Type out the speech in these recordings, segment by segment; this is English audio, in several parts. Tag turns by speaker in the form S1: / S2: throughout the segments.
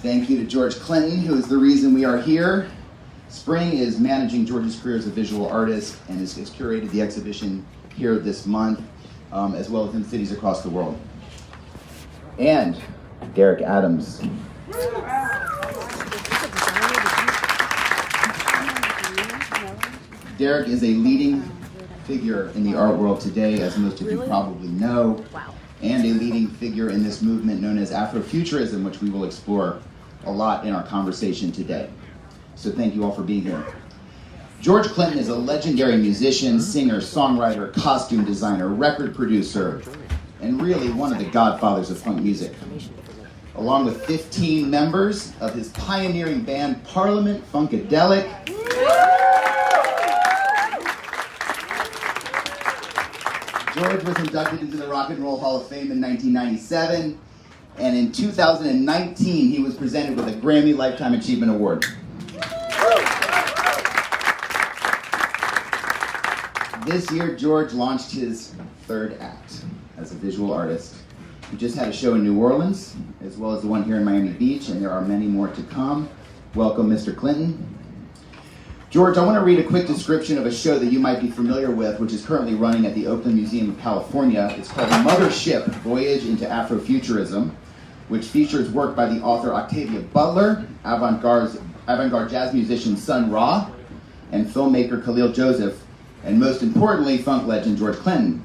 S1: Thank you to George Clinton, who is the reason we are here. Spring is managing George's career as a visual artist and has curated the exhibition here this month, as well as in cities across the world. And Derek Adams. Derek is a leading figure in the art world today, as most of you probably know, and a leading figure in this movement known as Afrofuturism, which we will explore a lot in our conversation today. So thank you all for being here. George Clinton is a legendary musician, singer, songwriter, costume designer, record producer, and really one of the godfathers of funk music. Along with 15 members of his pioneering band Parliament-Funkadelic, George was inducted into the Rock and Roll Hall of Fame in 1997, and in 2019 he was presented with a Grammy Lifetime Achievement Award. This year, George launched his third act as a visual artist. He just had a show in New Orleans, as well as the one here in Miami Beach, and there are many more to come. Welcome, Mr. Clinton. George, I want to read a quick description of a show that you might be familiar with, which is currently running at the Oakland Museum of California. It's called Mothership, Voyage into Afrofuturism, which features work by the author Octavia Butler, avant-garde jazz musician Sun Ra, and filmmaker Khalil Joseph, and most importantly, funk legend George Clinton.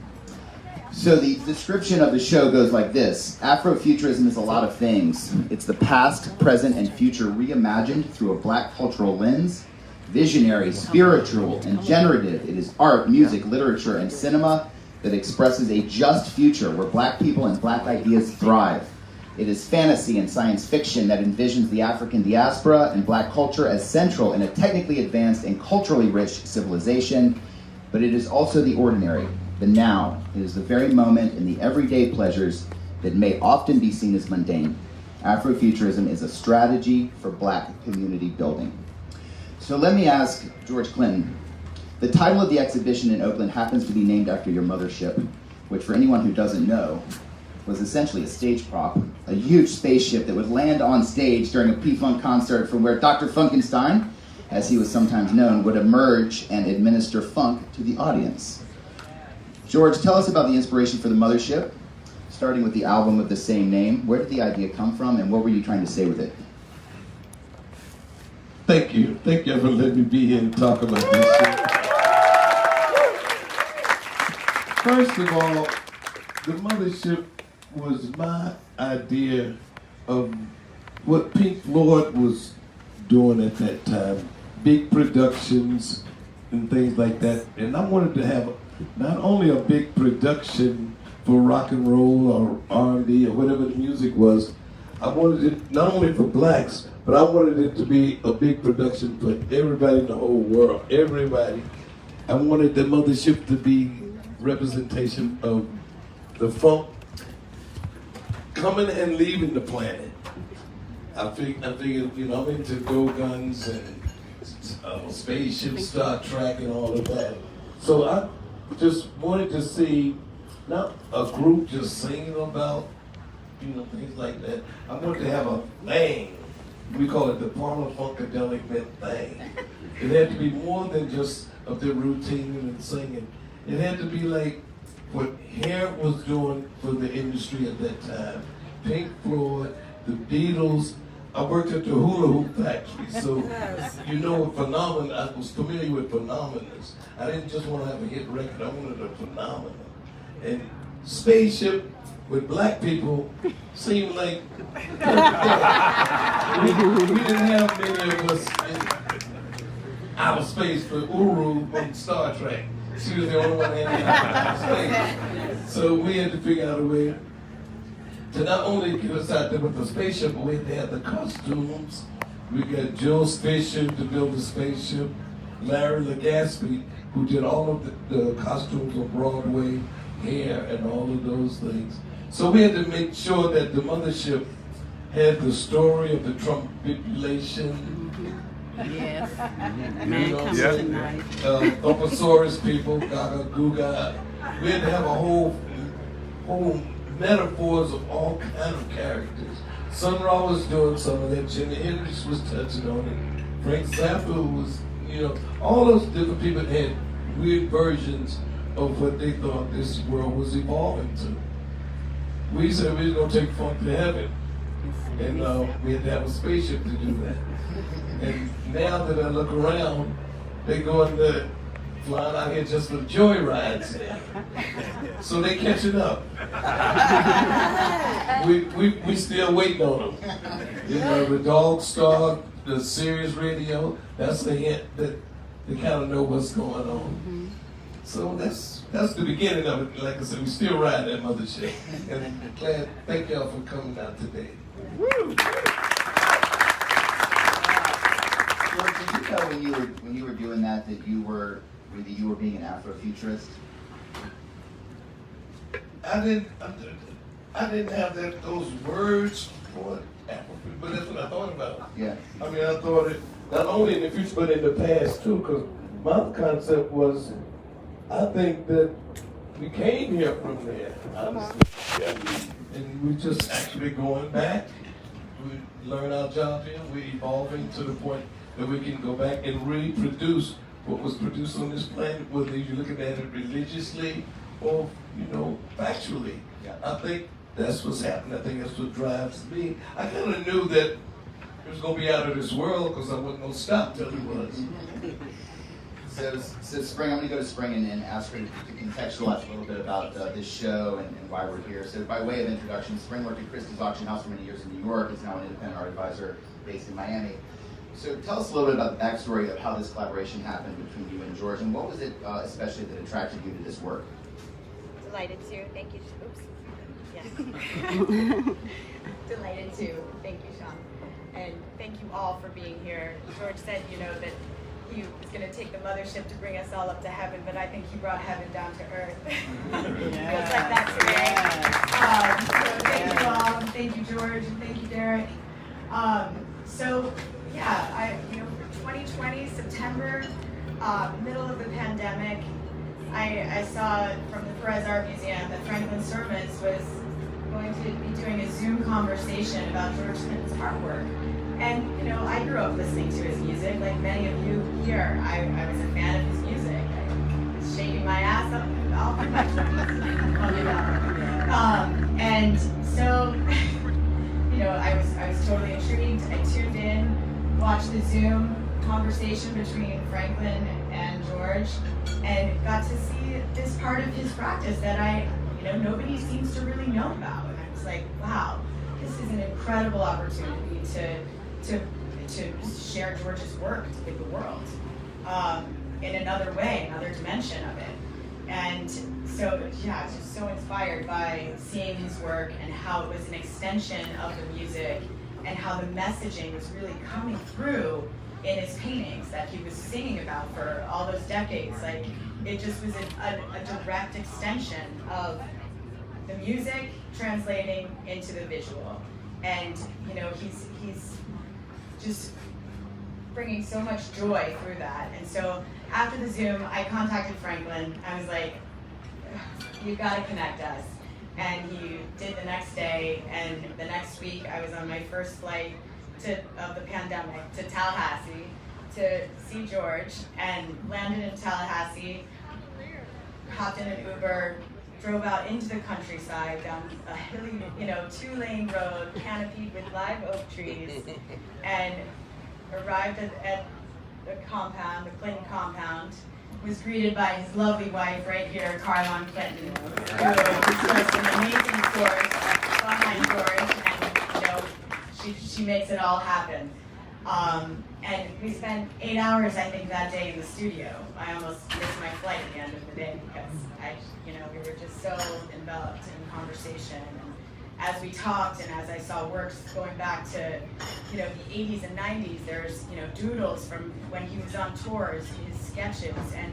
S1: So the description of the show goes like this. Afrofuturism is a lot of things. It's the past, present, and future reimagined through a black cultural lens. Visionary, spiritual, and generative. It is art, music, literature, and cinema that expresses a just future where black people and black ideas thrive. It is fantasy and science fiction that envisions the African diaspora and black culture as central in a technically advanced and culturally rich civilization. But it is also the ordinary, the now. It is the very moment and the everyday pleasures that may often be seen as mundane. Afrofuturism is a strategy for black community building. So let me ask George Clinton, the title of the exhibition in Oakland happens to be named after your mothership, which for anyone who doesn't know, was essentially a stage prop, a huge spaceship that would land on stage during a P-Funk concert from where Dr. Funkenstein, as he was sometimes known, would emerge and administer funk to the audience. George, tell us about the inspiration for the Mothership, starting with the album of the same name. Where did the idea come from, and what were you trying to say with it?
S2: Thank you. Thank you for letting me be here and talk about this shit. First of all, the Mothership was my idea of what Pink Floyd was doing at that time. Big productions and things like that. And I wanted to have not only a big production for rock and roll or R&B or whatever the music was, I wanted it not only for blacks, but I wanted it to be a big production for everybody in the whole world, everybody. I wanted the Mothership to be representation of the funk coming and leaving the planet. I figured, you know, I'm into Go Guns and spaceship, Star Trek, and all of that. So I just wanted to see not a group just singing about, you know, things like that. I wanted to have a thing. We call it the Parliament-Funkadelic thing. It had to be more than just of the routine and singing. It had to be like what hair was doing for the industry at that time. Pink Floyd, the Beatles. I worked at the hula hoop factory, so you know phenomenon. I was familiar with phenomenons. I didn't just want to have a hit record. I wanted a phenomenon. And Spaceship with black people seemed like we didn't have many of us in outer space for Uru on Star Trek. She was the only one in outer space. So we had to figure out a way to not only get us out there with the spaceship, but we had to have the costumes. We got Joe Fisher to build the spaceship, Larry Legaspi, who did all of the costumes on Broadway, hair, and all of those things. So we had to make sure that the Mothership had the story of the trumpulation.
S3: Yes.
S2: Man comes tonight. Opasaurus people, Gaga Guga. We had to have a whole metaphors of all kinds of characters. Sun Ra was doing some of that. Jimi Hendrix was touching on it. Frank Zappa was, all those different people had weird versions of what they thought this world was evolving to. We said we was gonna take funk to heaven, and we had to have a spaceship to do that. And now that I look around, they going to flying out here just for joyrides now. So they catching up. we still waiting on them. The Dog Star, the Sirius Radio, that's the hint that they kind of know what's going on. So that's the beginning of it. Like I said, we still ride that mothership. And I'm glad, thank y'all for coming out today.
S1: Woo. George, did you know when you were doing that you were being an Afrofuturist?
S2: I didn't have those words for it, but that's what I thought about.
S1: Yeah.
S2: I mean, I thought it not only in the future but in the past too. Because my concept was, I think that we came here from there, honestly, and we're just actually going back. We learn our job here. We're evolving to the point that we can go back and reproduce what was produced on this planet, whether you're looking at it religiously or, factually.
S1: Yeah.
S2: I think that's what's happening. I think that's what drives me. I kind of knew that it was going to be out of this world because I wasn't going to stop till it was.
S1: So Spring, I'm going to go to Spring and ask her to contextualize a little bit about this show and why we're here. So by way of introduction, Spring worked at Christie's Auction House for many years in New York, is now an independent art advisor based in Miami. So tell us a little bit about the backstory of how this collaboration happened between you and George, and what was it especially that attracted you to this work?
S3: Delighted to. Thank you. Oops. Yes. Delighted to. Thank you, Sean. And thank you all for being here. George said, that he was going to take the mothership to bring us all up to heaven, but I think he brought heaven down to earth. Feels like that today. So thank you all. Thank you, George, and thank you, Derek. For 2020, September, middle of the pandemic, I saw from the Perez Art Museum that Franklin Sermons was going to be doing a Zoom conversation about George Clinton's artwork. And, I grew up listening to his music, like many of you here. I was a fan of his music. I was shaking my ass up all my and so, I was totally intrigued. I tuned in, watched the Zoom conversation between Franklin and George, and got to see this part of his practice that nobody seems to really know about. And I was like, wow, this is an incredible opportunity to share George's work with the world in another way, another dimension of it. And so, I was just so inspired by seeing his work and how it was an extension of the music and how the messaging was really coming through in his paintings that he was singing about for all those decades. Like, it just was a direct extension of the music translating into the visual. And, he's just bringing so much joy through that. And so after the Zoom, I contacted Franklin. I was like, you've got to connect us. And he did the next day, and the next week I was on my first flight of the pandemic to Tallahassee to see George, and landed in Tallahassee, hopped in an Uber, drove out into the countryside down a hilly, 2-lane road canopied with live oak trees, and arrived at the compound, the Clinton compound, was greeted by his lovely wife right here, Carlon Clinton, who was an amazing source behind George, and she makes it all happen. And we spent 8 hours, I think, that day in the studio. I almost missed my flight at the end of the day because we were just so enveloped in conversation. And as we talked, and as I saw works going back to, the 80s and 90s, there's, doodles from when he was on tours, his sketches, and,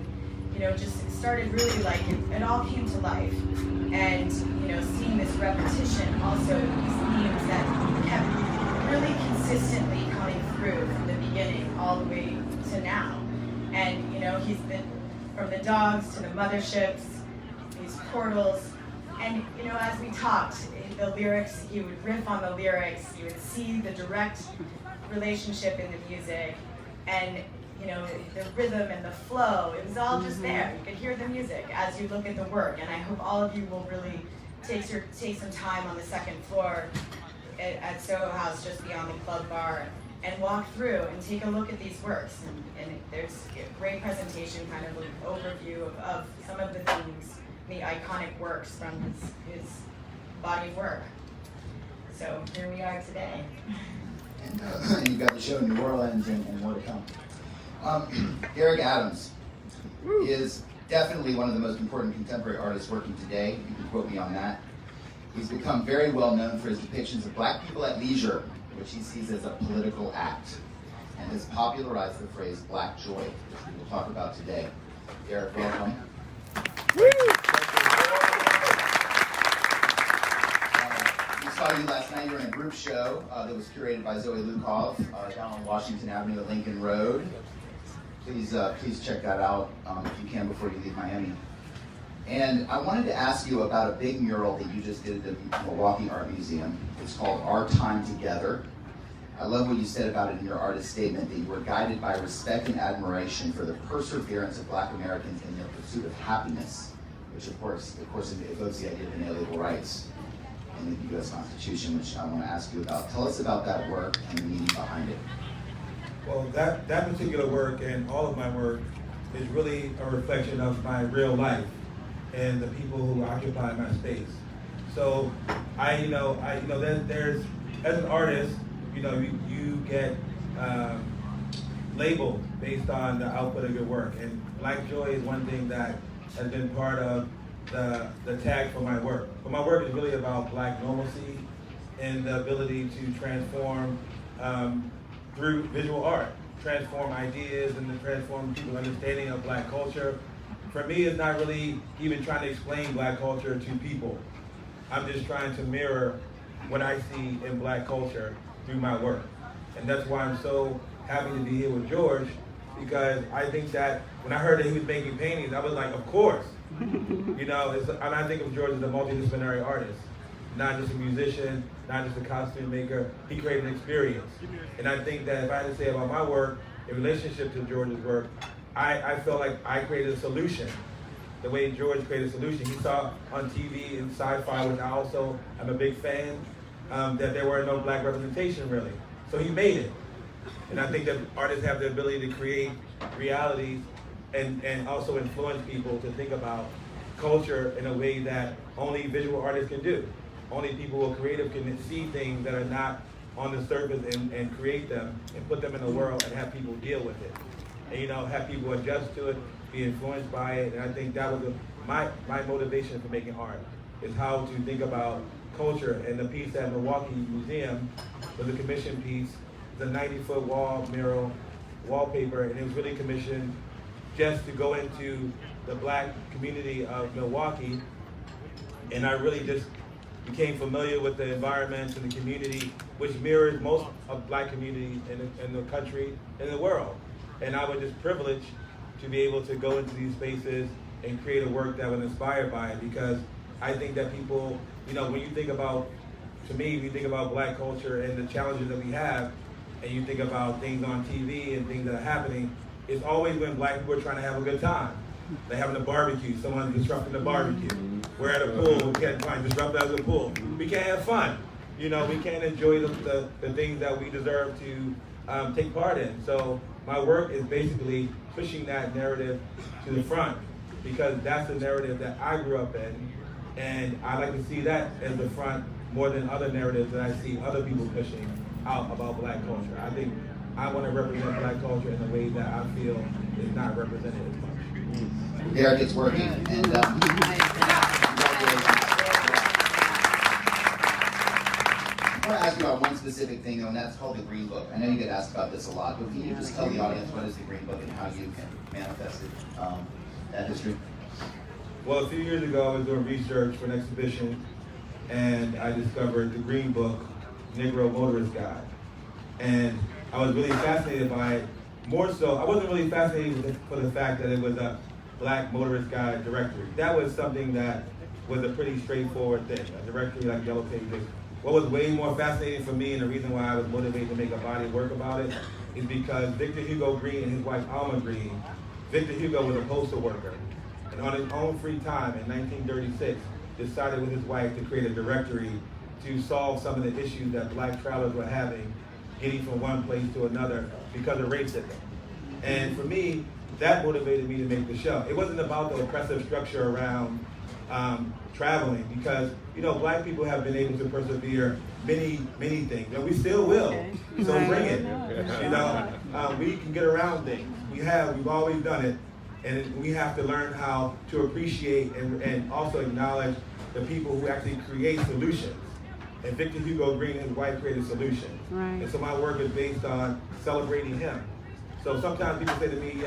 S3: just it started really like, it all came to life. And, seeing this repetition, also these themes that kept really consistently coming through from the beginning all the way to now. And, he's been from the dogs to the motherships, these portals, And as we talked, the lyrics, you would riff on the lyrics, you would see the direct relationship in the music, and the rhythm and the flow, it was all just there. You could hear the music as you look at the work, and I hope all of you will really take some time on the second floor at Soho House, just beyond the club bar, and walk through and take a look at these works. And there's a great presentation, kind of an overview of some of the themes, the iconic works from his body of work. So here we are today.
S1: And you've got the show in New Orleans and more to come. Eric Adams is definitely one of the most important contemporary artists working today. You can quote me on that. He's become very well known for his depictions of black people at leisure, which he sees as a political act, and has popularized the phrase black joy, which we will talk about today. Eric, welcome. We saw you last night. You were in a group show that was curated by Zoe Lukov down on Washington Avenue at Lincoln Road. Please check that out if you can before you leave Miami. And I wanted to ask you about a big mural that you just did at the Milwaukee Art Museum. It's called Our Time Together. I love what you said about it in your artist statement, that you were guided by respect and admiration for the perseverance of Black Americans in their pursuit of happiness, which of course evokes the idea of inalienable rights in the U.S. Constitution, which I want to ask you about. Tell us about that work and the meaning behind it.
S4: Well, that particular work and all of my work is really a reflection of my real life and the people who occupy my space. So there's as an artist, you get labeled based on the output of your work, and Black Joy is one thing that has been part of the tag for my work. But my work is really about Black normalcy and the ability to transform through visual art, transform ideas and to transform people's understanding of Black culture. For me, it's not really even trying to explain Black culture to people. I'm just trying to mirror what I see in Black culture through my work. And that's why I'm so happy to be here with George, because I think that when I heard that he was making paintings, I was like, of course. And I think of George as a multidisciplinary artist, not just a musician, not just a costume maker. He created an experience. And I think that if I had to say about my work, in relationship to George's work, I felt like I created a solution. The way George created a solution. He saw on TV and sci-fi, which I also am a big fan, that there were no Black representation really. So he made it. And I think that artists have the ability to create realities and also influence people to think about culture in a way that only visual artists can do. Only people who are creative can see things that are not on the surface and create them and put them in the world and have people deal with it. And have people adjust to it, be influenced by it. And I think that was my motivation for making art, is how to think about culture. And the piece at Milwaukee Museum was a commission piece. It's a 90-foot wall mural wallpaper, and it was really commissioned just to go into the Black community of Milwaukee. And I really just became familiar with the environments and the community, which mirrors most of Black communities in the country and the world. And I was just privileged to be able to go into these spaces and create a work that was inspired by it, because I think that people, when you think about, to me, when you think about Black culture and the challenges that we have, and you think about things on TV and things that are happening, it's always when Black people are trying to have a good time. They're having a barbecue, someone's disrupting the barbecue. We're at a pool, we can't find disrupt us at the pool. We can't have fun. We can't enjoy the things that we deserve to take part in. So my work is basically pushing that narrative to the front, because that's the narrative that I grew up in. And I like to see that as the front more than other narratives that I see other people pushing out about Black culture. I think I want to represent Black culture in a way that I feel is not represented as much.
S1: Derek, it's working. And I want to ask you about one specific thing, and that's called the Green Book. I know you get asked about this a lot, but can you just tell the audience what is the Green Book and how you can manifest it, that history?
S4: Well, a few years ago, I was doing research for an exhibition, and I discovered the Green Book, Negro Motorist Guide. And I was really fascinated by it. More so, I wasn't really fascinated for the fact that it was a Black motorist guide directory. That was something that was a pretty straightforward thing. A directory like Yellow Pages. What was way more fascinating for me, and the reason why I was motivated to make a body of work about it, is because Victor Hugo Green and his wife Alma Green, Victor Hugo was a postal worker, and on his own free time in 1936, decided with his wife to create a directory to solve some of the issues that black travelers were having getting from one place to another because of racism. And for me, that motivated me to make the show. It wasn't about the oppressive structure around traveling, because black people have been able to persevere many things, and we still will. So bring it. We can get around things. We've always done it, and we have to learn how to appreciate and also acknowledge the people who actually create solutions. And Victor Hugo Green and his wife created solutions. Right. And so my work is based on celebrating him. So sometimes people say to me,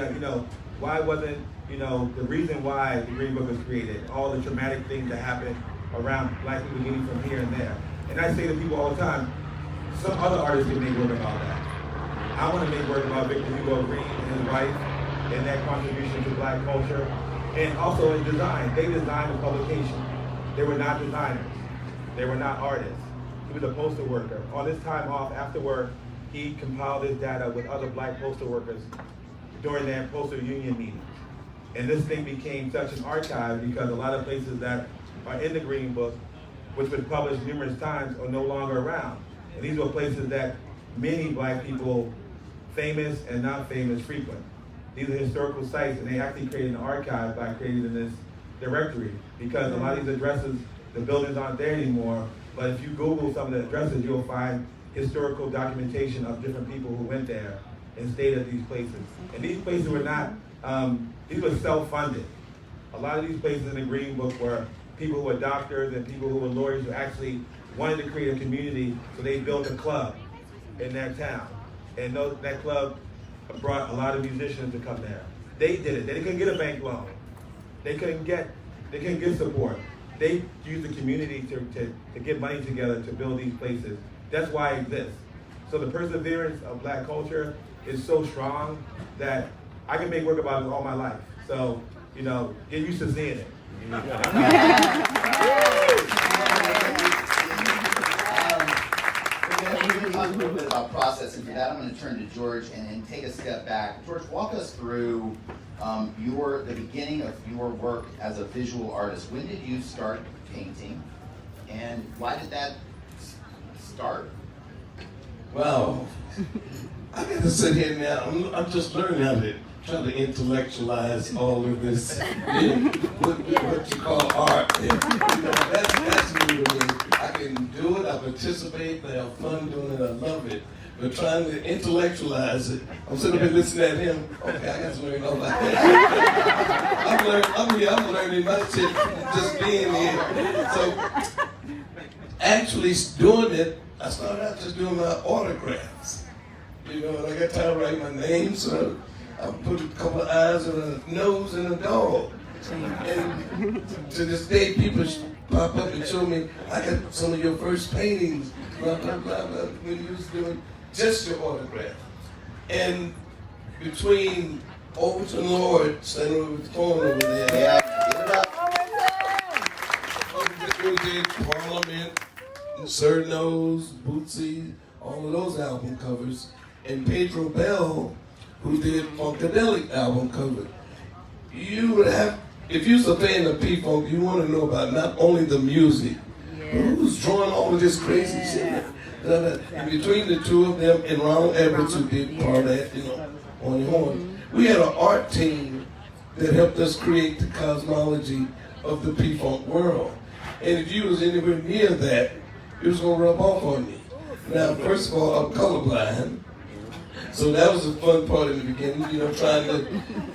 S4: why wasn't, the reason why the Green Book was created, all the traumatic things that happened around black people getting from here and there. And I say to people all the time, some other artists can make work about that. I want to make work about Victor Hugo Green and his wife and their contribution to black culture, and also in design. They designed the publication. They were not designers. They were not artists. He was a postal worker. On his time off after work, he compiled his data with other black postal workers during their postal union meetings. And this thing became such an archive because a lot of places that are in the Green Book, which was published numerous times, are no longer around. And these were places that many black people, famous and not famous, frequent. These are historical sites, and they actually created an archive by creating this directory, because a lot of these addresses, the buildings aren't there anymore, but if you Google some of the addresses, you'll find historical documentation of different people who went there and stayed at these places. And these places were not, these were self-funded. A lot of these places in the Green Book were people who were doctors and people who were lawyers who actually wanted to create a community, so they built a club in their town. And that club brought a lot of musicians to come there. They did it. They couldn't get a bank loan. They couldn't get support. They used the community to get money together to build these places. That's why it exists. So the perseverance of black culture is so strong that I can make work about it all my life. So, get used to seeing it.
S1: We're going to talk a little bit about process, and for that I'm going to turn to George and take a step back. George, walk us through the beginning of your work as a visual artist. When did you start painting, and why did that start?
S2: Well, I got to sit here now. I'm just learning how to try to intellectualize all of this, what you call art. That's new to me. I can do it, I participate, I have fun doing it, I love it. But trying to intellectualize it, I'm sitting here listening at him. Okay, I got to learn all about that. I'm learning my shit just being here. So, actually doing it, I started out just doing my autographs. And I got time to write my name, so I put a couple of eyes and a nose and a dog. And to this day, people pop up and show me, I got some of your first paintings, blah, blah, blah, blah, when you was doing just your autograph. And between Overton Lord, standing over the corner over there,
S1: Give it up.
S2: we did Parliament, Sir Nose, Bootsy, all of those album covers, and Pedro Bell, who did Funkadelic album cover. You would have, if you're a fan of P-Funk, you want to know about not only the music, but who's drawing all of this crazy shit. And between the two of them and Ronald Edwards, who did part of that, on the horn, we had an art team that helped us create the cosmology of the P-Funk world. And if you was anywhere near that, it was going to rub off on me. Now, first of all, I'm colorblind. So that was a fun part in the beginning, trying to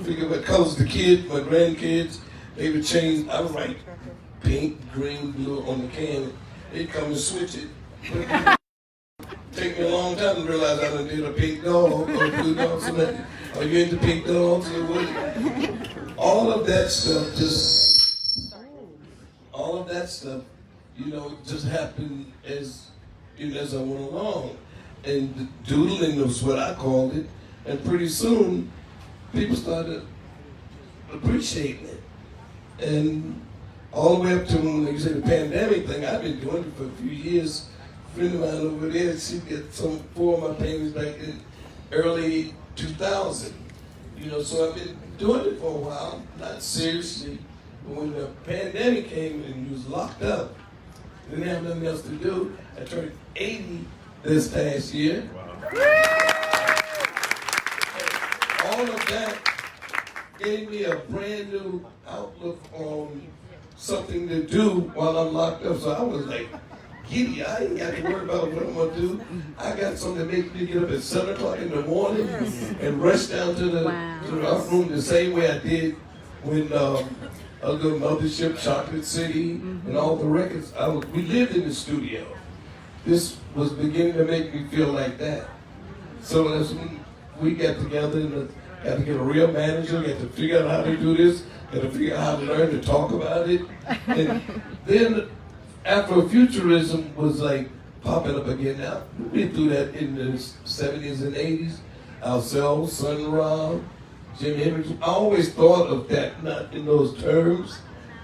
S2: figure what colors the kids, my grandkids, they would change. I would write pink, green, blue on the can. They'd come and switch it. Take me a long time to realize I done did a pink dog or a blue dog. So are you into pink dogs or what? All of that stuff just happened as I went along. And doodling was what I called it. And pretty soon, people started appreciating it. And all the way up to, like you said, the pandemic thing. I've been doing it for a few years. A friend of mine over there, she did some 4 of my paintings back in early 2000. You know, so I've been doing it for a while, not seriously. But when the pandemic came and you was locked up, didn't have nothing else to do, I turned 80 this past year. All of that gave me a brand new outlook on something to do while I'm locked up. So I was like, giddy, I ain't got to worry about what I'm going to do. I got something that makes me get up at 7 o'clock in the morning and rush down to the art room the same way I did when I was doing Mothership, Chocolate City, and all the records. We lived in the studio. This was beginning to make me feel like that. So as we got together and got to get a real manager, got to figure out how to do this, got to figure out how to learn to talk about it. And then Afrofuturism was like popping up again now. We went through that in the 70s and 80s. Ourselves, Sun Ra, Jimi Hendrix. I always thought of that, not in those terms,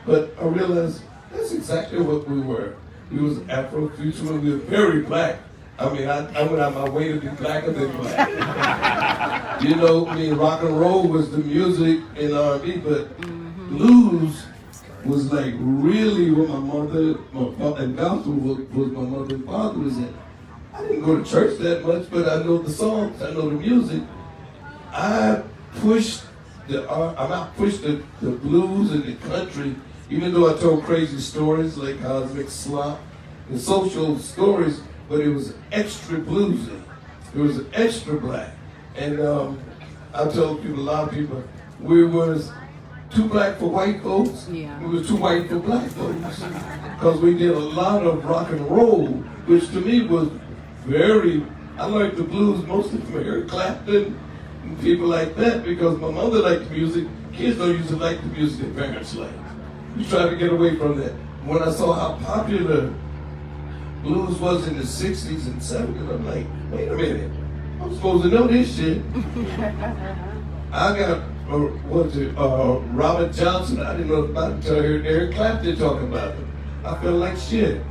S2: but I realized that's exactly what we were. We was Afrofuturism. We were very black. I mean, I went out my way to be blacker than black. You know, I mean, rock and roll was the music in R&B, but blues was like really what my mother, and gospel was my mother and father was in. I didn't go to church that much, but I know the songs, I know the music. I pushed the blues and the country, even though I told crazy stories like Cosmic Slop and social stories, but it was extra bluesy. It was extra black. And I told people, a lot of people, we was too black for white folks. Yeah. We were too white for black folks. Because we did a lot of rock and roll, which to me was I learned the blues mostly from Eric Clapton and people like that, because my mother liked the music. Kids don't usually like the music their parents like. We try to get away from that. When I saw how popular blues was in the 60s and 70s, I'm like, wait a minute, I'm supposed to know this shit. I got, Robert Johnson, I didn't know about it until I heard Eric Clapton talking about it. I felt like shit.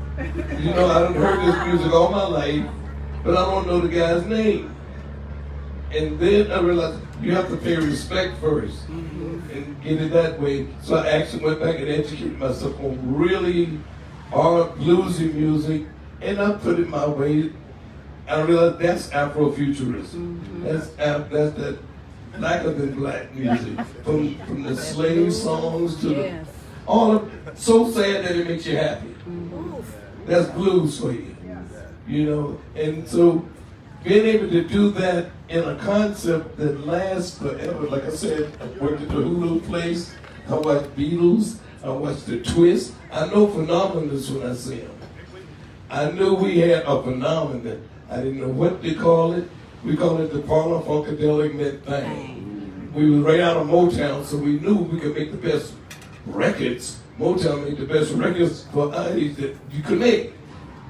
S2: You know, I done heard this music all my life, but I don't know the guy's name. And then I realized you have to pay respect first and get it that way. So I actually went back and educated myself on really hard bluesy music, and I put it my way. I realized that's Afrofuturism. That's that blacker than black music, from the slave songs to all of so sad that it makes you happy. That's blues for you, you know. And so being able to do that in a concept that lasts forever, like I said, I worked at the Hulu place, I watched Beatles, I watched the Twist. I know phenomenons when I see them. I knew we had a phenomenon. I didn't know what to call it. We call it the Parliament-Funkadelic thing. We was right out of Motown, so we knew we could make the best records. Motown made the best records for us that you could make.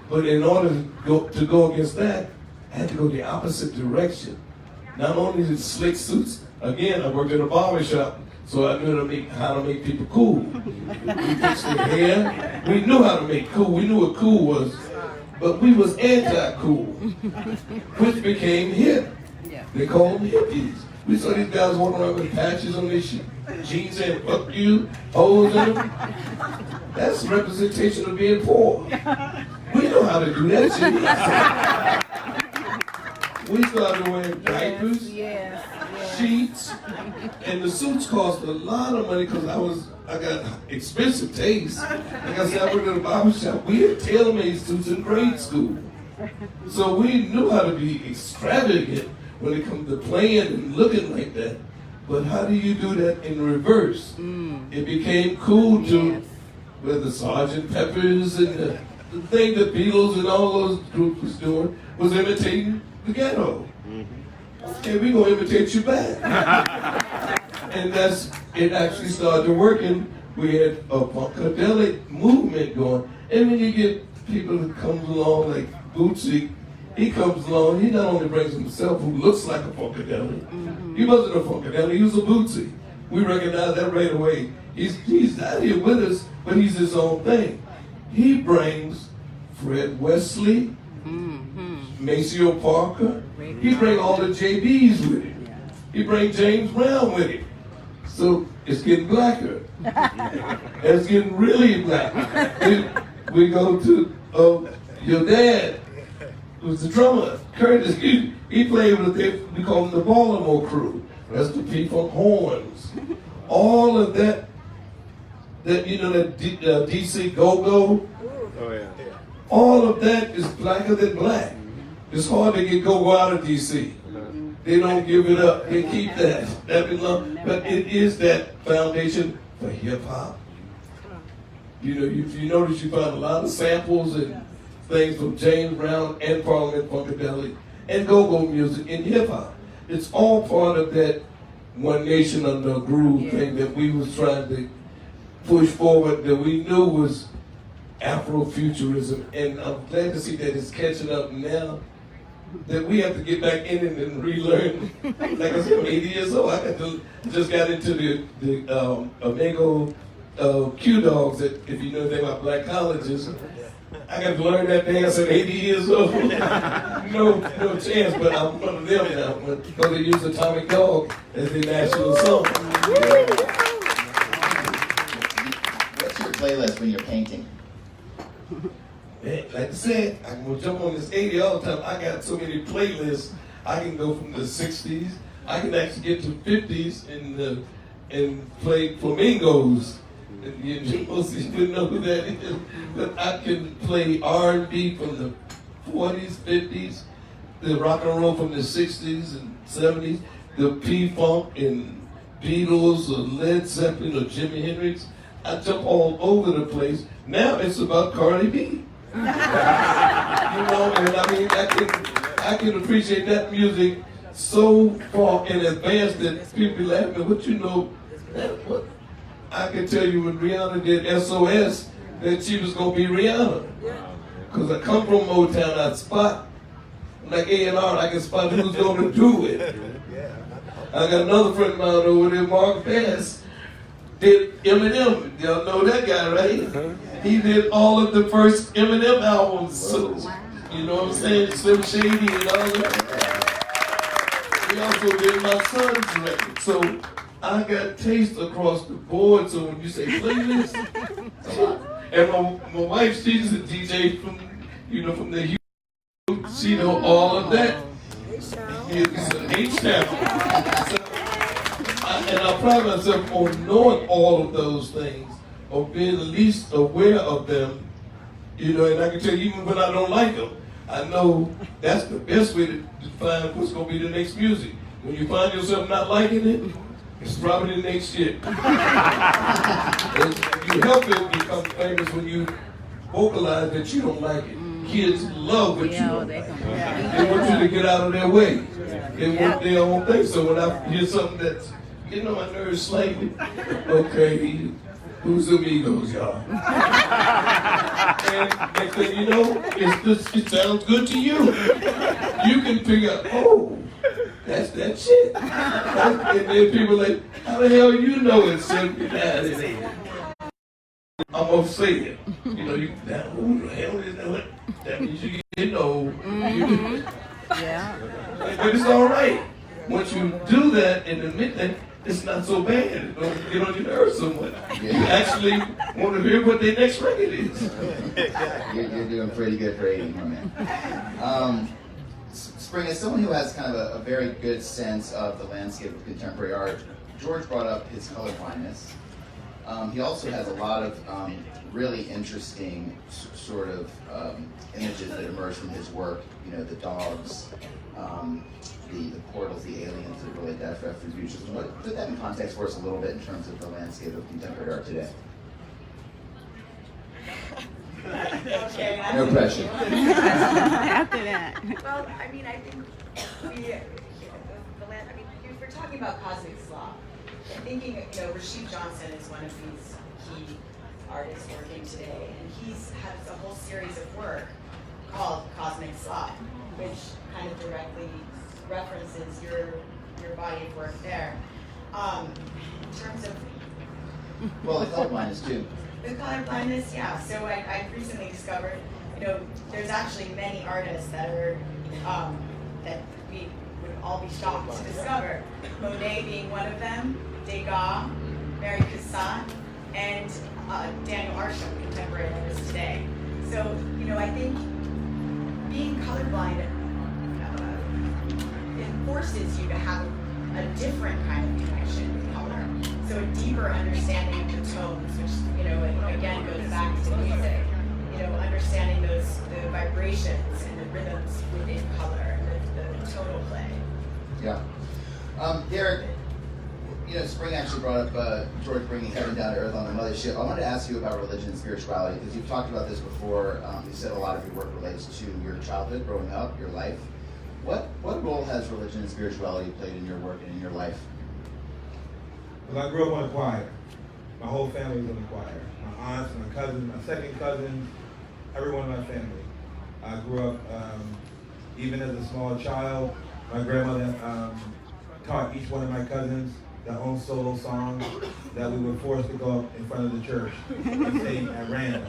S2: But in order to go against that, I had to go the opposite direction. Not only did slick suits, again, I worked at a barber shop, so I knew how to make people cool. We fixed their hair. We knew how to make cool. We knew what cool was. But we was anti-cool, which became hip. They called them hippies. We saw these guys walking around with patches on their jeans saying, fuck you, holes in them. That's representation of being poor. We know how to do that shit. We started wearing diapers, sheets, and the suits cost a lot of money because I got expensive taste. Like I said, I worked at a barber shop. We had tailor-made suits in grade school. So we knew how to be extravagant when it comes to playing and looking like that. But how do you do that in reverse? It became cool to, with the Sgt. Peppers and the thing the Beatles and all those groups was doing was imitating the ghetto. Okay, we gonna imitate you back. And it actually started working. We had a Funkadelic movement going. And when you get people that comes along like Bootsy, he comes along, he not only brings himself who looks like a Funkadelic, he wasn't a Funkadelic, he was a Bootsy. We recognize that right away. He's not here with us, but he's his own thing. He brings Fred Wesley, Maceo Parker. He brings all the JBs with him. He brings James Brown with him. So it's getting blacker. It's getting really black. We go to your dad, who's the drummer, Curtis. He played with we call him the Baltimore crew. That's the people horns. All of that you know, that DC go-go.
S5: Oh yeah.
S2: All of that is blacker than black. It's hard to get go-go out of DC. They don't give it up. They keep that. That belong. But it is that foundation for hip-hop. You know, if you notice, you find a lot of samples and things from James Brown and Parliament-Funkadelic and go-go music in hip-hop. It's all part of that one nation under a groove thing that we was trying to push forward, that we knew was Afrofuturism. And I'm glad to see that it's catching up now, that we have to get back in it and relearn. Like I said, I'm 80 years old. Just got into the Amigo Q-Dogs, that if you know anything about black colleges. I got to learn that dance at 80 years old. No chance, but I'm one of them now, because they use Atomic Dog as their national song.
S1: What's your playlist when you're painting?
S2: Man, like I said, I'm going to jump on this 80 all the time. I got so many playlists. I can go from the 60s. I can actually get to 50s and play flamingos. And most people know who that is. But I can play R&B from the 40s, 50s, the rock and roll from the 60s and 70s, the P-Funk and Beatles or Led Zeppelin or Jimi Hendrix. I jump all over the place. Now it's about Cardi B. You know, and I mean, I can appreciate that music so far in advance that people be laughing, what you know, what? I can tell you when Rihanna did SOS that she was going to be Rihanna. Because I come from Motown, I spot, like A&R, I can spot who's going to do it. I got another friend of mine over there, Mark Bass, did Eminem. Y'all know that guy, right? He did all of the first Eminem albums. So, you know what I'm saying? Slim Shady and all that. He also did my son's record. So I got taste across the board. So when you say playlist, and my wife, she's a DJ from the she know all of that. It's an H-Town. And I pride myself on knowing all of those things, or being at least aware of them, you know, and I can tell you even when I don't like them, I know that's the best way to find what's going to be the next music. When you find yourself not liking it, it's probably the next shit. And you help it become famous when you vocalize that you don't like it. Kids love what you don't like. They want you to get out of their way. They want their own thing. So when I hear something that's getting on my nerves slightly, okay, who's amigos, y'all? And next thing you know, it sounds good to you. You can figure out, oh, that's that shit. And then people are like, how the hell you know it's 79 and 80? I'm gonna say it. You know, who the hell is that? That means you get old.
S6: Yeah.
S2: But it's all right. Once you do that and admit that, it's not so bad. It don't get on your nerves so much. You actually want to hear what their next record is.
S1: You're doing pretty good for 80, my man. Spring, as someone who has kind of a very good sense of the landscape of contemporary art, George brought up his colorblindness. He also has a lot of really interesting sort of images that emerge from his work. You know, the dogs, the portals, the aliens, the really death refugees. Put that in context for us a little bit in terms of the landscape of contemporary art today.
S3: Okay,
S1: No pressure.
S6: After that.
S3: Well, I mean, I think if we're talking about cosmic slop, I'm thinking, you know, Rashid Johnson is one of these key artists working today, and he's had a whole series of work called Cosmic Slop, which kind of directly references your body of work there. In terms of
S1: Well, the colorblindness too.
S3: the colorblindness, yeah. So I recently discovered, there's actually many artists that are that we would all be shocked to discover. Monet being one of them, Degas, Mary Cassatt, and Daniel Arsham, contemporary artists today. So I think being colorblind it forces you to have a different kind of connection with color. So a deeper understanding of the tones, which again goes back to music. Understanding the vibrations and the rhythms within color, the tonal play.
S1: Yeah. Derek, Spring actually brought up George bringing heaven down to earth on the Mothership. I wanted to ask you about religion and spirituality, because you've talked about this before. You said a lot of your work relates to your childhood, growing up, your life. What role has religion and spirituality played in your work and in your life?
S4: Well, I grew up on a choir. My whole family was in the choir. My aunts, my cousins, my second cousins, everyone in my family. I grew up, even as a small child, my grandmother taught each one of my cousins their own solo songs that we were forced to go up in front of the church and sing at random.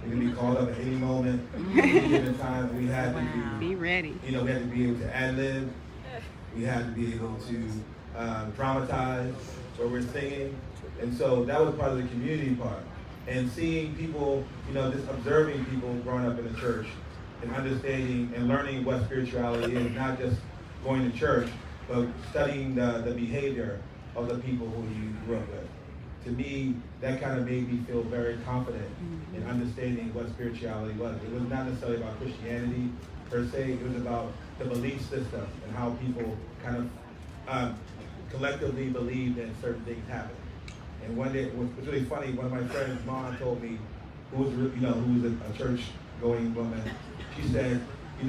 S4: We could be called up at any moment, any given time. We had to
S6: Be ready.
S4: we had to be able to ad-lib. We had to be able to dramatize what we're singing. And so that was part of the community part. And seeing people, just observing people growing up in the church and understanding and learning what spirituality is, not just going to church, but studying the behavior of the people who you grew up with. To me, that kind of made me feel very confident in understanding what spirituality was. It was not necessarily about Christianity per se, it was about the belief system and how people kind of collectively believed that certain things happened. And one day, it was really funny, one of my friends' mom told me, who was a church-going woman, she said, she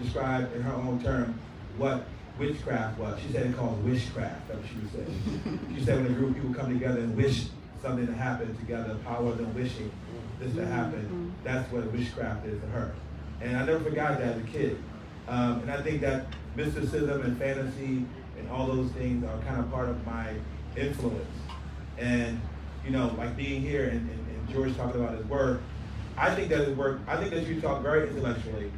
S4: described in her own term what witchcraft was. She said it called wishcraft, that's what she was saying. She said when a group of people come together and wish something to happen together, the power of them wishing this to happen, that's what witchcraft is to her. And I never forgot that as a kid. And I think that mysticism and fantasy and all those things are kind of part of my influence. And, like being here and George talking about his work, I think that you talk very intellectually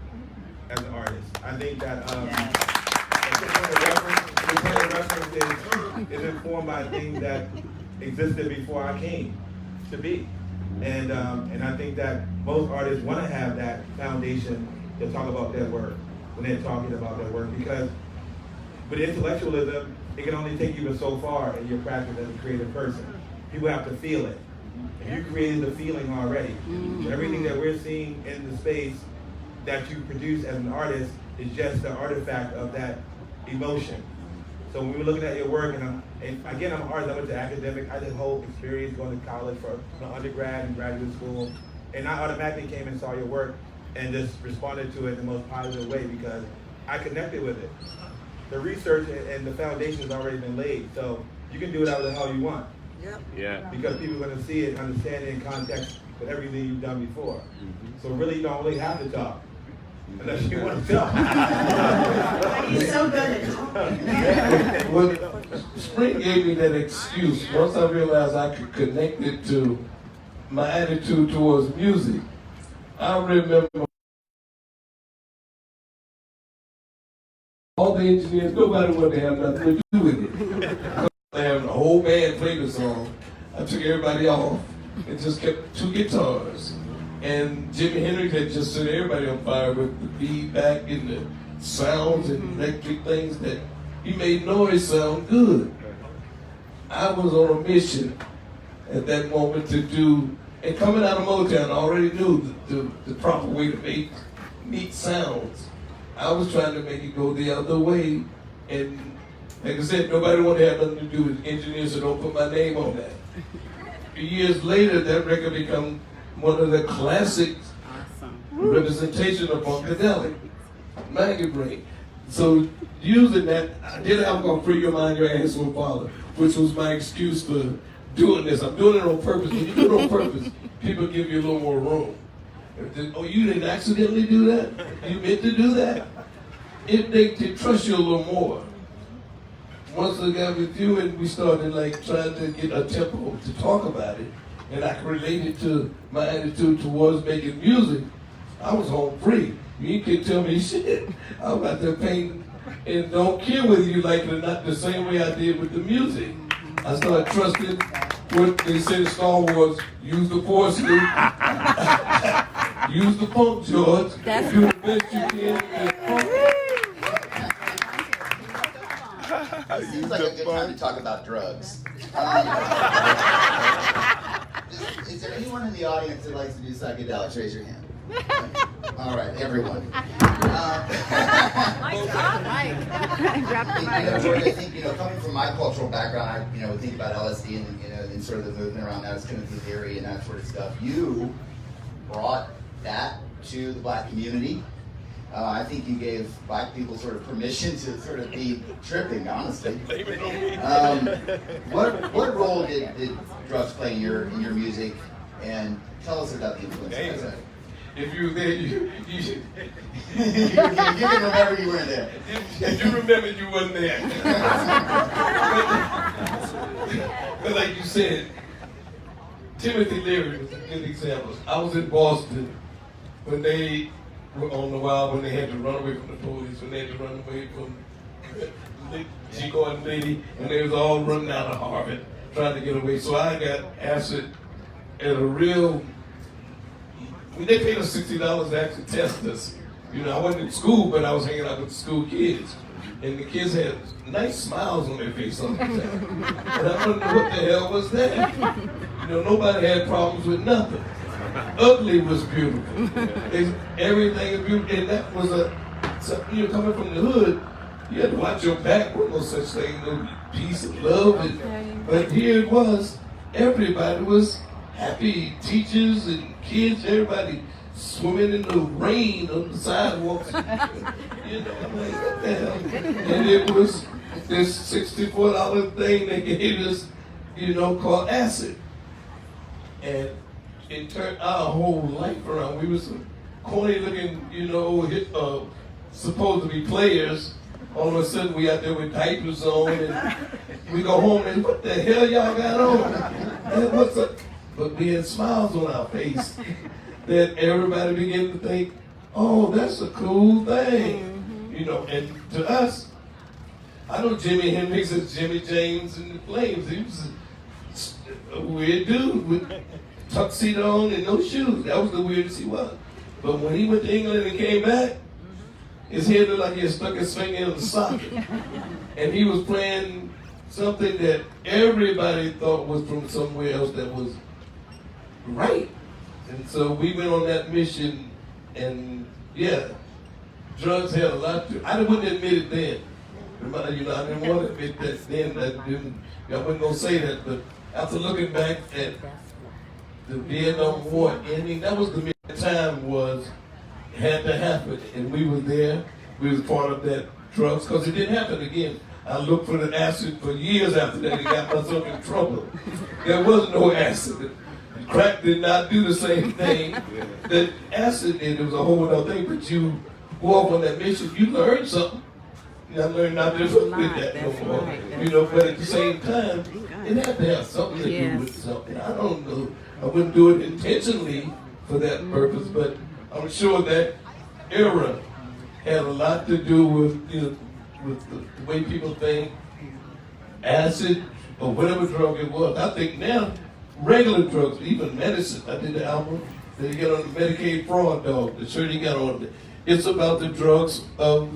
S4: as an artist. I think that the point of reference is informed by things that existed before I came to be. And I think that most artists want to have that foundation to talk about their work when they're talking about their work, because with intellectualism, it can only take you so far in your practice as a creative person. People have to feel it. And you created the feeling already. So everything that we're seeing in the space that you produce as an artist is just the artifact of that emotion. So when we were looking at your work, and again, I'm an artist, I went to academic, I did a whole experience going to college for undergrad and graduate school, and I automatically came and saw your work and just responded to it in the most positive way because I connected with it. The research and the foundation has already been laid, so you can do it however the hell you want.
S5: Yep.
S7: Yeah.
S4: Because people are going to see it, understand it in context with everything you've done before. So really, you don't really have to talk. Unless you want to talk.
S3: He's so good at talking.
S2: Well, Spring gave me that excuse. Once I realized I could connect it to my attitude towards music, I remember all the engineers, nobody wanted to have nothing to do with it. They have the whole band play the song. I took everybody off and just kept two guitars. And Jimi Hendrix had just set everybody on fire with the feedback and the sounds and electric things that he made noise sound good. I was on a mission at that moment to do, and coming out of Motown, I already knew the proper way to make neat sounds. I was trying to make it go the other way, and like I said, nobody wanted to have nothing to do with engineers, so don't put my name on that. A few years later, that record became one of the classic representation of Funkadelic, Maggot Brain. So using that, I did I'm gonna free your mind, your ass will follow, which was my excuse for doing this. I'm doing it on purpose. When you do it on purpose, people give you a little more room. Oh, you didn't accidentally do that? You meant to do that? If they trust you a little more. once I got with you and we started like trying to get a tempo to talk about it, and I could relate it to my attitude towards making music, I was home free. You can't tell me shit. I was out there painting and don't care whether you like it or not, the same way I did with the music. I started trusting what they said in Star Wars, use the force, Luke. Use the funk, George.
S6: That's
S2: Do the best you can.
S1: It seems like a good time to talk about drugs. Is there anyone in the audience that likes to do psychedelics? Raise your hand. All right, everyone. George, I think, coming from my cultural background, I, would think about LSD and, and sort of the movement around that, Timothy theory and that sort of stuff. You brought that to the black community. I think you gave black people sort of permission to sort of be tripping, honestly. What role did drugs play in your music? And tell us about the influence of that.
S2: If you were there, you
S1: you can remember you weren't there.
S2: If you remember, you wasn't there. But like you said, Timothy Leary was a good example. I was in Boston when they were on the wild, when they had to run away from the police, when they had to run away from Chico and Lady, and they was all running out of Harvard trying to get away. So I got acid at a real. They paid us $60 to actually test us. I wasn't in school, but I was hanging out with the school kids. And the kids had nice smiles on their face all the time. And I wondered what the hell was that? Nobody had problems with nothing. Ugly was beautiful. Everything was beautiful. And that was coming from the hood, you had to watch your back. There was no such thing, no peace and love. But here it was, everybody was happy, teachers and kids, everybody swimming in the rain on the sidewalks. I'm like, what the hell? And it was this $64 thing they gave us, called acid. And it turned our whole life around. We were some corny looking, supposed to be players. All of a sudden we out there with diapers on and we go home and what the hell y'all got on? And what's up? But we had smiles on our face that everybody began to think, oh, that's a cool thing. And to us, I know Jimi Hendrix and Jimmy James and the Flames. He was a weird dude with tuxedo on and no shoes. That was the weirdest he was. But when he went to England and came back, his head looked like he had stuck his finger in the socket. And he was playing something that everybody thought was from somewhere else that was right. And so we went on that mission, and yeah, drugs had a lot to. I wouldn't admit it then. I didn't want to admit that then. I wasn't gonna say that, but after looking back at the Vietnam War ending, that was the time had to happen, and we were there. We was part of that drugs because it didn't happen again. I looked for the acid for years after that and got myself in trouble. There was no acid. Crack did not do the same thing that acid did. It was a whole other thing, but you go off on that mission, you learn something. I learned not to do that no more. But at the same time, it had to have something to do with something. I don't know. I wouldn't do it intentionally for that purpose, but I'm sure that era had a lot to do with with the way people think. Acid or whatever drug it was. I think now regular drugs, even medicine. I did the album that you get on the Medicaid fraud dog. The shirt he got on. It's about the drugs of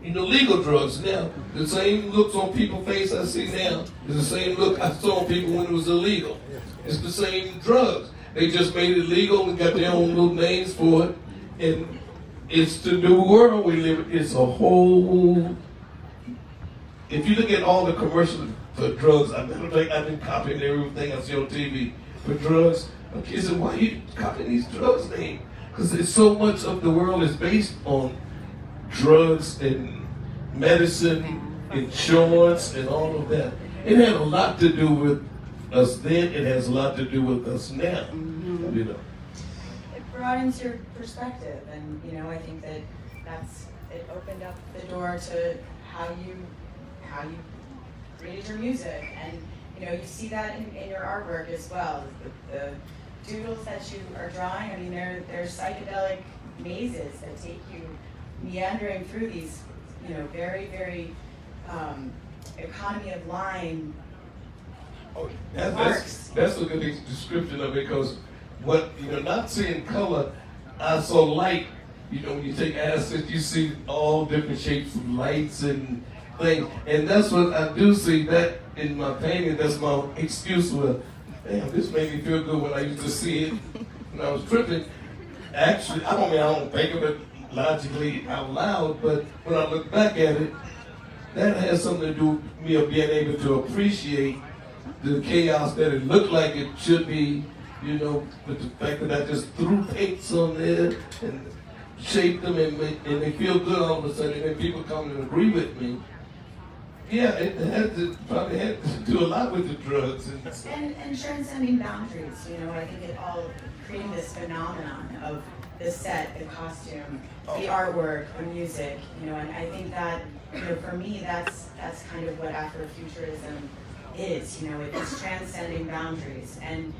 S2: legal drugs now. The same looks on people's face I see now is the same look I saw on people when it was illegal. It's the same drugs. They just made it legal and got their own little names for it. And it's the new world we live in. It's a whole. If you look at all the commercials for drugs, I've been copying everything I see on TV for drugs. My kids said, why are you copying these drugs names? Because there's so much of the world is based on drugs and medicine, insurance, and all of that. It had a lot to do with us then. It has a lot to do with us now.
S3: It broadens your perspective, and I think that it opened up the door to how you how you created your music, and you see that in your artwork as well. The doodles that you are drawing, I mean, they're psychedelic mazes that take you meandering through these, very, very economy of line parks.
S2: That's a good description of it, because not seeing color, I saw light. When you take acid, you see all different shapes of lights and things, and that's what I do see that in my painting. That's my excuse for, damn, this made me feel good when I used to see it when I was tripping. Actually, I don't think of it logically out loud, but when I look back at it, that has something to do with me of being able to appreciate the chaos that it looked like it should be, with the fact that I just threw paints on there and shaped them and they feel good all of a sudden, and people come and agree with me. Yeah, it probably had to do a lot with the drugs.
S3: And transcending boundaries, I think it all creating this phenomenon of the set, the costume, the artwork, the music, and I think that, for me, that's kind of what Afrofuturism is, it's transcending boundaries and,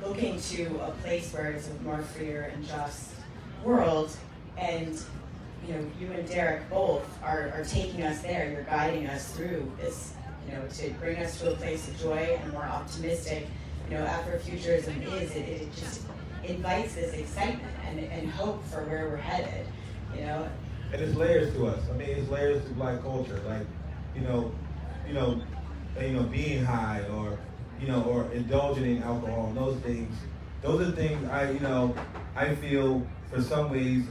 S3: looking to a place where it's a more freer and just world, and you and Derek both are taking us there. You're guiding us through this, to bring us to a place of joy and more optimistic. Afrofuturism it just invites this excitement and hope for where we're headed.
S4: And it's layers to us. I mean, it's layers to Black culture. Like, being high or or indulging in alcohol and those things. Those are things I feel for some ways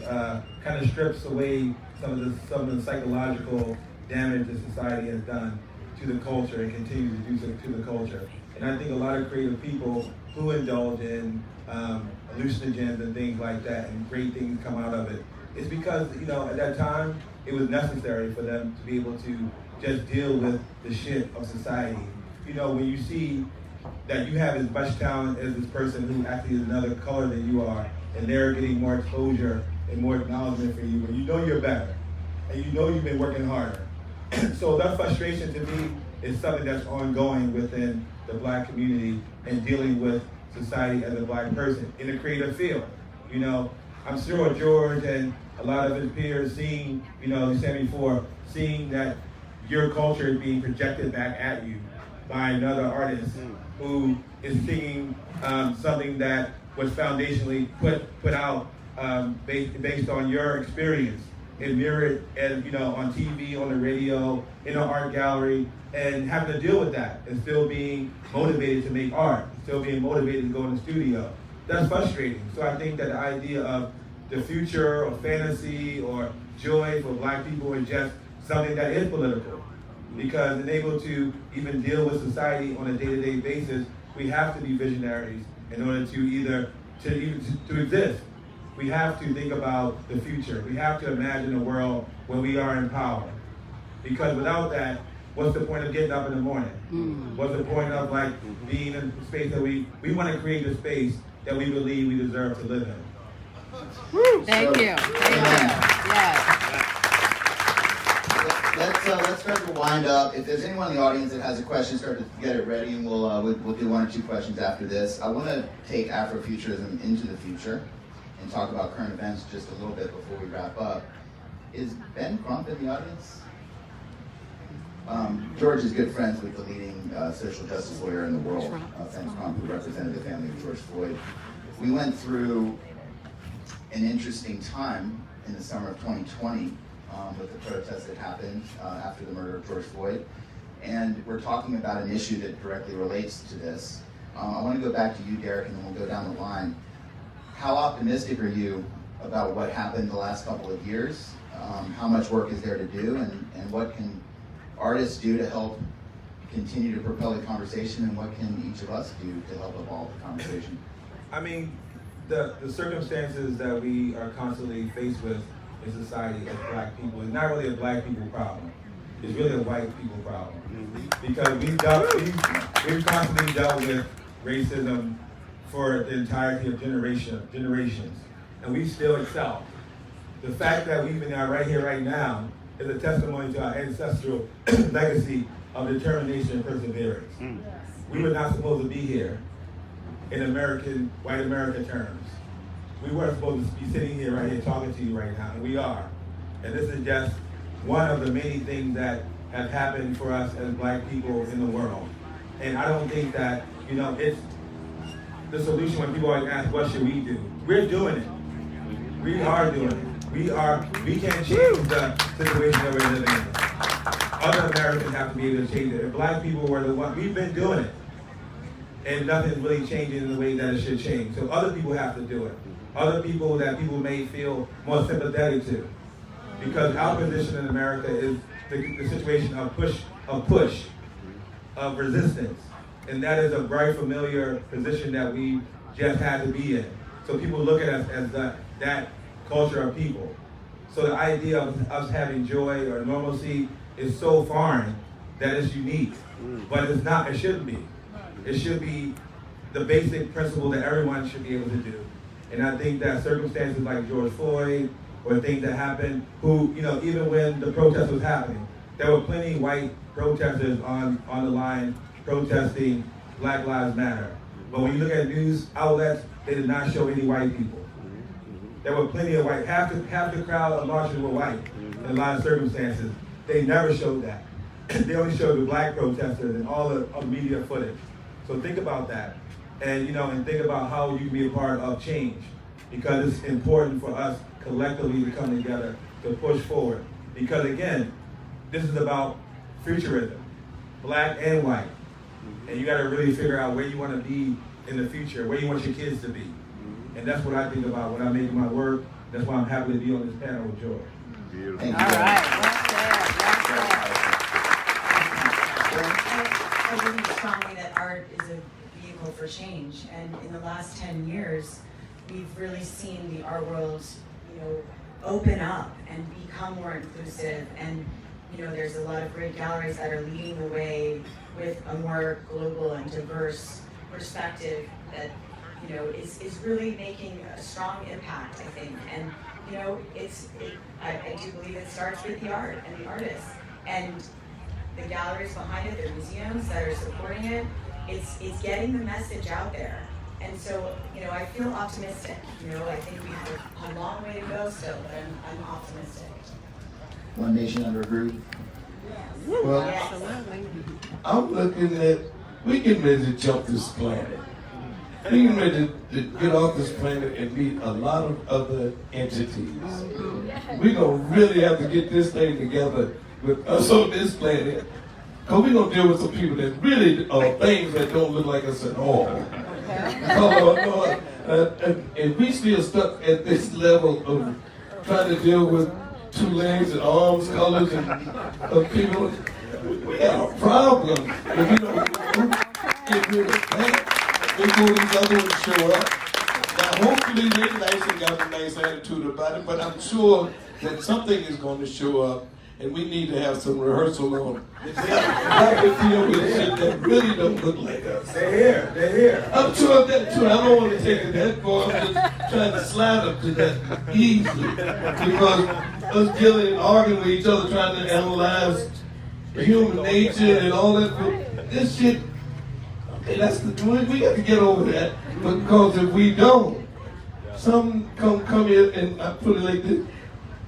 S4: kind of strips away some of the psychological damage that society has done to the culture and continues to do so to the culture. And I think a lot of creative people who indulge in hallucinogens and things like that, and great things come out of it, it's because at that time it was necessary for them to be able to just deal with the shit of society. When you see that you have as much talent as this person who actually is another color than you are, and they're getting more exposure and more acknowledgement for you, and you're better, and you've been working harder. So that frustration to me is something that's ongoing within the Black community and dealing with society as a Black person in a creative field. I'm sure George and a lot of his peers seeing, you said before, seeing that your culture is being projected back at you by another artist who is singing something that was foundationally put out based on your experience and mirrored on TV, on the radio, in an art gallery, and having to deal with that and still being motivated to make art, still being motivated to go in the studio. That's frustrating. So I think that the idea of the future or fantasy or joy for Black people is just something that is political. Because in able to even deal with society on a day-to-day basis, we have to be visionaries in order to to exist. We have to think about the future. We have to imagine a world where we are in power. Because without that, what's the point of getting up in the morning? What's the point of being in the space that we want to create a space that we believe we deserve to live in?
S6: Thank you. Yes.
S1: Let's start to wind up. If there's anyone in the audience that has a question, start to get it ready, and we'll do one or two questions after this. I want to take Afrofuturism into the future and talk about current events just a little bit before we wrap up. Is Ben Crump in the audience? George is good friends with the leading social justice lawyer in the world, Ben Crump, who represented the family of George Floyd. We went through an interesting time in the summer of 2020 with the protests that happened after the murder of George Floyd. And we're talking about an issue that directly relates to this. I want to go back to you, Derek, and then we'll go down the line. How optimistic are you about what happened the last couple of years? How much work is there to do, and what can artists do to help continue to propel the conversation, and what can each of us do to help evolve the conversation?
S4: I mean, the circumstances that we are constantly faced with in society as Black people is not really a Black people problem. It's really a white people problem. Because we've constantly dealt with racism for the entirety of generations, and we still excel. The fact that we even are right here, right now, is a testimony to our ancestral legacy of determination and perseverance. We were not supposed to be here in white American terms. We weren't supposed to be sitting here right here talking to you right now, and we are. And this is just one of the many things that have happened for us as black people in the world. And I don't think that, it's the solution when people always ask, what should we do? We're doing it. We are doing it. We can't change the situation that we're living in. Other Americans have to be able to change it. If black people were the ones, we've been doing it. And nothing's really changing in the way that it should change. So other people have to do it. Other people that people may feel more sympathetic to. Because our position in America is the situation of push, of resistance. And that is a very familiar position that we just had to be in. So people look at us as that culture of people. So the idea of us having joy or normalcy is so foreign that it's unique. But it's not, it shouldn't be. It should be the basic principle that everyone should be able to do. And I think that circumstances like George Floyd or things that happened, even when the protest was happening, there were plenty of white protesters on the line protesting Black Lives Matter. But when you look at news outlets, they did not show any white people. There were plenty of white, half the crowd of marchers were white in a lot of circumstances. They never showed that. They only showed the black protesters and all the media footage. So think about that. And and think about how you can be a part of change. Because it's important for us collectively to come together to push forward. Because again, this is about futurism, black and white. And you gotta really figure out where you wanna be in the future, where you want your kids to be. And that's what I think about when I'm making my work. That's why I'm happy to be on this panel with George.
S1: Beautiful. Thank
S6: All
S1: you.
S6: right. Well
S3: I believe strongly that art is a vehicle for change. And in the last 10 years, we've really seen the art world, open up and become more inclusive. And there's a lot of great galleries that are leading the way with a more global and diverse perspective that is really making a strong impact, I think. And I do believe it starts with the art and the artists and the galleries behind it, the museums that are supporting it. It's getting the message out there. And so, I feel optimistic. I think we have a long way to go still, but I'm optimistic.
S1: One nation under a groove.
S2: Well,
S6: Absolutely.
S2: I'm looking at, we getting ready to jump this planet. We getting ready to get off this planet and meet a lot of other entities. We're going to really have to get this thing together with us on this planet. Because we're going to deal with some people that really are things that don't look like us at all. And we still stuck at this level of trying to deal with 2 legs and arms, colors, and people. We got a problem if we don't get rid of that before these other ones show up. Now, hopefully they're nice and got a nice attitude about it, but I'm sure that something is going to show up, and we need to have some rehearsal on how to deal with shit that really don't look like us.
S4: They're here.
S2: I'm sure of that too. I don't want to take it that far. I'm just trying to slide up to that easily. Because us dealing and arguing with each other, trying to analyze human nature and all that, this shit, we got to get over that. Because if we don't, some come here and I put it like this,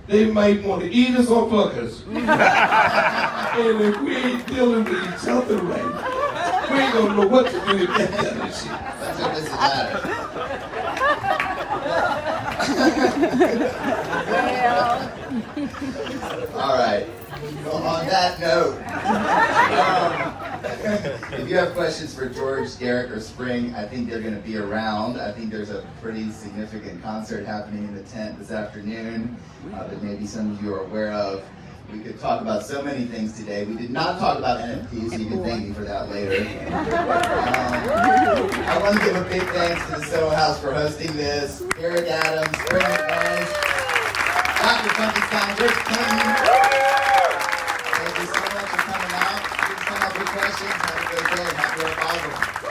S2: they might want to eat us or fuck us. And if we ain't dealing with each other right, we ain't gonna know what to do with that kind of shit.
S1: That's what this is matter. All right. Well, on that note, if you have questions for George, Garrett, or Spring, I think they're going to be around. I think there's a pretty significant concert happening in the tent this afternoon that maybe some of you are aware of. We could talk about so many things today. We did not talk about NFTs, so you can thank me for that later. I want to give a big thanks to the Soho House for hosting this. Eric Adams, Spring McManus, Dr. Funkenstein, Rich Clinton. Thank you so much for coming out. Please come up with questions. Have a great day. Happy Basel.